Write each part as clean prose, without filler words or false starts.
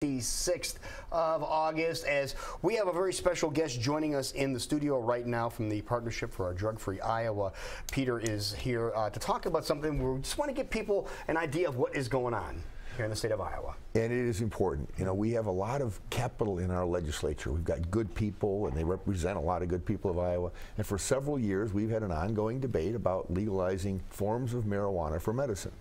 6th of August, as we have a very special guest joining us in the studio right now from the Partnership for a Drug-Free Iowa. Peter is here to talk about something where we just want to give people an idea of what is going on here in the state of Iowa. And it is important. You know, we have a lot of capital in our legislature. We've got good people, and they represent a lot of good people of Iowa. And for several years, we've had an ongoing debate about legalizing forms of marijuana for medicine.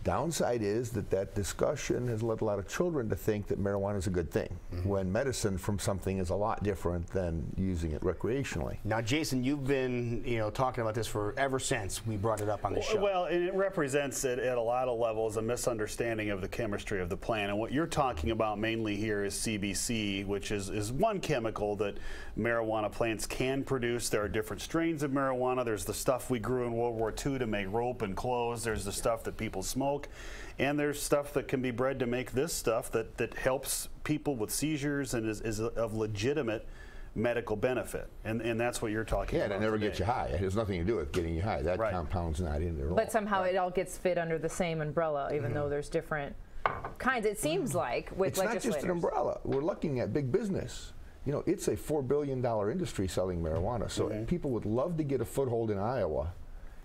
Downside is that that discussion has led a lot of children to think that marijuana is a good thing, when medicine from something is a lot different than using it recreationally. Now, Jason, you've been, talking about this for ever since we brought it up on the show. Well, and it represents at a lot of levels a misunderstanding of the chemistry of the plant. And what you're talking about mainly here is CBC, which is one chemical that marijuana plants can produce. There are different strains of marijuana. There's the stuff we grew in World War II to make rope and clothes. There's the stuff that people smoke. And there's stuff that can be bred to make this stuff that helps people with seizures and is of legitimate medical benefit. And that's what you're talking about. Yeah, and it never gets you high. It has nothing to do with getting you high. That right. compound's not in there at all. But somehow it all gets fit under the same umbrella, even though there's different kinds, it seems like, with legislators. It's not just an umbrella. We're looking at big business. You know, it's a $4 billion industry selling marijuana. So people would love to get a foothold in Iowa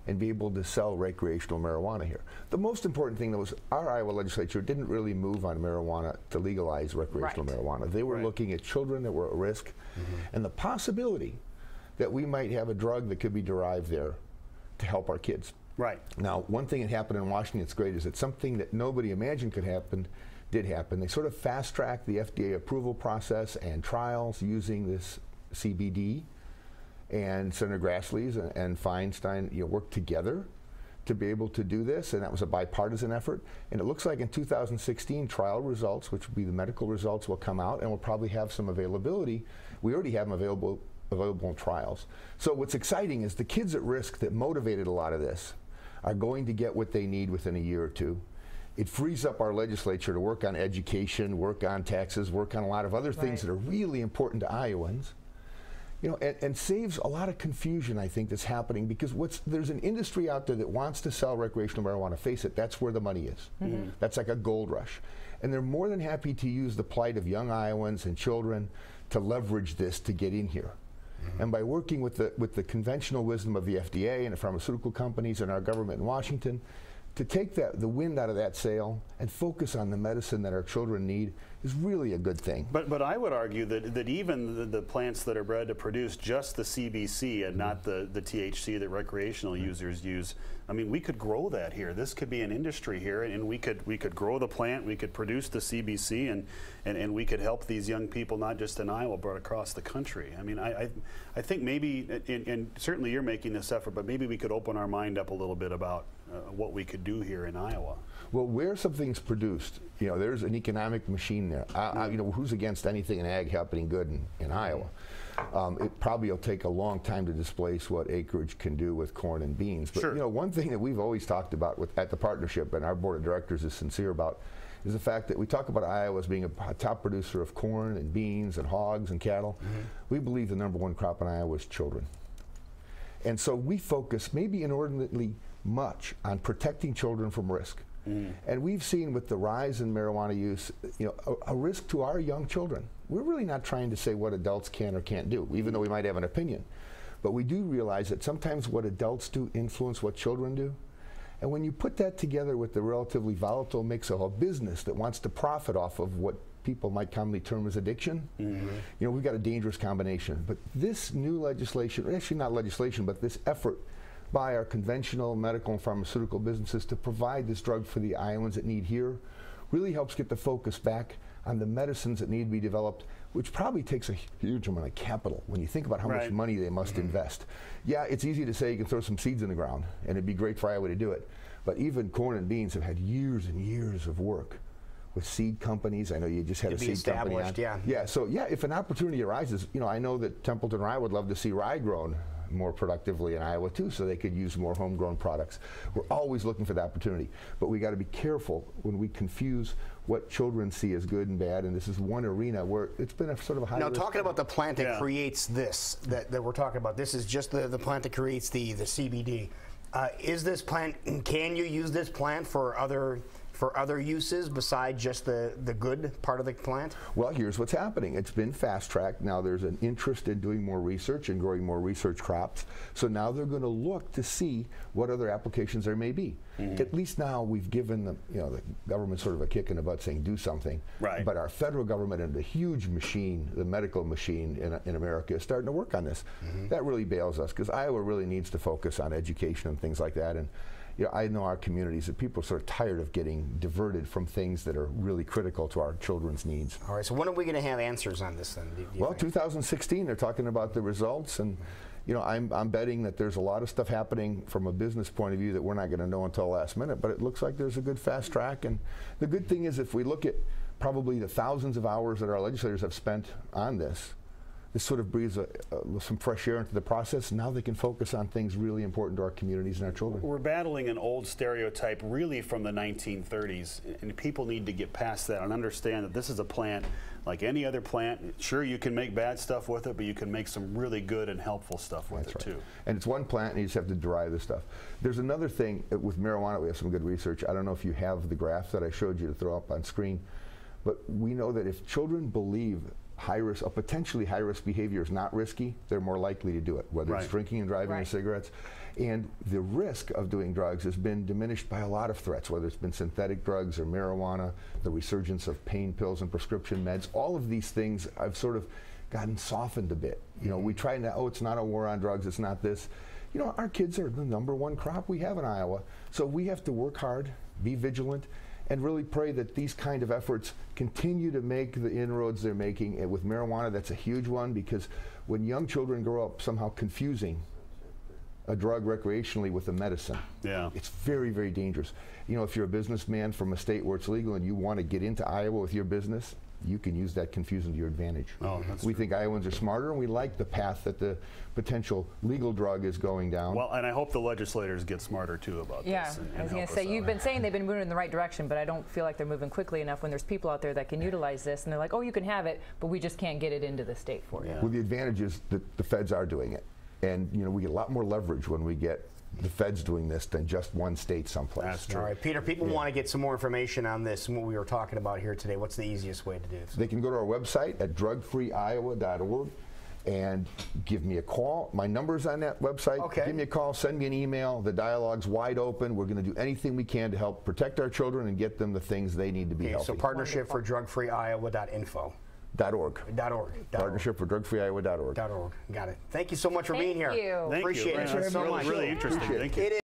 and be able to sell recreational marijuana here. The most important thing, though, was our Iowa legislature didn't really move on marijuana to legalize recreational marijuana. They were looking at children that were at risk and the possibility that we might have a drug that could be derived there to help our kids. Right. Now, one thing that happened in Washington that's great is that something that nobody imagined could happen did happen. They sort of fast-tracked the FDA approval process and trials using this CBD. And Senator Grassley's and Feinstein worked together to be able to do this, and that was a bipartisan effort. And it looks like in 2016, trial results, which will be the medical results, will come out, and we'll probably have some availability. We already have them available in trials. So what's exciting is the kids at risk that motivated a lot of this are going to get what they need within a year or two. It frees up our legislature to work on education, work on taxes, work on a lot of other things that are really important to Iowans. And saves a lot of confusion, I think, that's happening, because there's an industry out there that wants to sell recreational marijuana. Face it, that's where the money is. That's like a gold rush. And they're more than happy to use the plight of young Iowans and children to leverage this to get in here. And by working with the conventional wisdom of the FDA and the pharmaceutical companies and our government in Washington, to take the wind out of that sail and focus on the medicine that our children need is really a good thing. But I would argue that even the plants that are bred to produce just the CBC and not the THC that recreational users use, I mean, we could grow that here. This could be an industry here, and we could grow the plant, we could produce the CBC, and we could help these young people, not just in Iowa, but across the country. I mean, I think maybe, and certainly you're making this effort, but maybe we could open our mind up a little bit about what we could do here in Iowa. Well, where something's produced, there's an economic machine there. Who's against anything in ag happening good in Iowa? It probably will take a long time to displace what acreage can do with corn and beans. But one thing that we've always talked about at the partnership, and our board of directors is sincere about, is the fact that we talk about Iowa as being a top producer of corn and beans and hogs and cattle. We believe the #1 crop in Iowa is children. And so we focus maybe inordinately much on protecting children from risk. And we've seen with the rise in marijuana use, a risk to our young children. We're really not trying to say what adults can or can't do, even though we might have an opinion. But we do realize that sometimes what adults do influence what children do. And when you put that together with the relatively volatile mix of a business that wants to profit off of what people might commonly term as addiction, we've got a dangerous combination. But this new legislation, actually not legislation, but this effort by our conventional medical and pharmaceutical businesses to provide this drug for the Iowans that need here really helps get the focus back on the medicines that need to be developed, which probably takes a huge amount of capital when you think about how much money they must invest. Yeah, it's easy to say you can throw some seeds in the ground and it'd be great for Iowa to do it, but even corn and beans have had years and years of work with seed companies. I know you just had a seed company on. So if an opportunity arises, I know that Templeton Rye would love to see rye grown more productively in Iowa too, so they could use more homegrown products. We're always looking for the opportunity, but we got to be careful when we confuse what children see as good and bad, and this is one arena where it's been a sort of a high Now, risk. talking about the plant that creates this, that we're talking about, this is just the plant that creates the CBD. Is this plant, can you use this plant for other for other uses besides just the good part of the plant? Well, here's what's happening. It's been fast-tracked. Now there's an interest in doing more research and growing more research crops. So now they're going to look to see what other applications there may be. At least now we've given them, the government sort of a kick in the butt saying do something. Right. But our federal government and the huge machine, the medical machine in America is starting to work on this. That really bails us because Iowa really needs to focus on education and things like that. And I know our communities that people are sort of tired of getting diverted from things that are really critical to our children's needs. All right, so when are we going to have answers on this then? Do you Well, think? 2016, they're talking about the results, and I'm betting that there's a lot of stuff happening from a business point of view that we're not going to know until last minute, but it looks like there's a good fast track. And the good thing is if we look at probably the thousands of hours that our legislators have spent on this sort of breathes some fresh air into the process. Now they can focus on things really important to our communities and our children. We're battling an old stereotype really from the 1930s, and people need to get past that and understand that this is a plant like any other plant. Sure, you can make bad stuff with it, but you can make some really good and helpful stuff with it too. And it's one plant, and you just have to derive the stuff. There's another thing with marijuana. We have some good research. I don't know if you have the graph that I showed you to throw up on screen, but we know that if children believe a potentially high-risk behavior is not risky, they're more likely to do it, whether it's drinking and driving or cigarettes. And the risk of doing drugs has been diminished by a lot of threats, whether it's been synthetic drugs or marijuana, the resurgence of pain pills and prescription meds. All of these things I've sort of gotten softened a bit. We try now, it's not a war on drugs, it's not this. Our kids are the #1 crop we have in Iowa, so we have to work hard, be vigilant, and really pray that these kind of efforts continue to make the inroads they're making. And with marijuana, that's a huge one, because when young children grow up somehow confusing a drug recreationally with a medicine, it's very, very dangerous. If you're a businessman from a state where it's legal and you want to get into Iowa with your business, you can use that confusion to your advantage. We think Iowans are smarter, and we like the path that the potential legal drug is going down. Well, and I hope the legislators get smarter too about this. Yeah, I was going to say, you've been saying they've been moving in the right direction, but I don't feel like they're moving quickly enough when there's people out there that can utilize this, and they're like, oh, you can have it, but we just can't get it into the state for you. Well, the advantage is that the feds are doing it. And we get a lot more leverage when we get the feds doing this than just one state someplace. That's true. All right, Peter, people want to get some more information on this and what we were talking about here today. What's the easiest way to do this? They can go to our website at drugfreeiowa.org and give me a call. My number's on that website. Okay. Give me a call, send me an email. The dialogue's wide open. We're going to do anything we can to help protect our children and get them the things they need to be healthy. So partnership for drugfreeiowa.info. .org. Partnership for drugfreeiowa.org. .org. Got it. Thank you so much for being here. Thank you. Appreciate it. That's so really, much. really interesting. Thank you.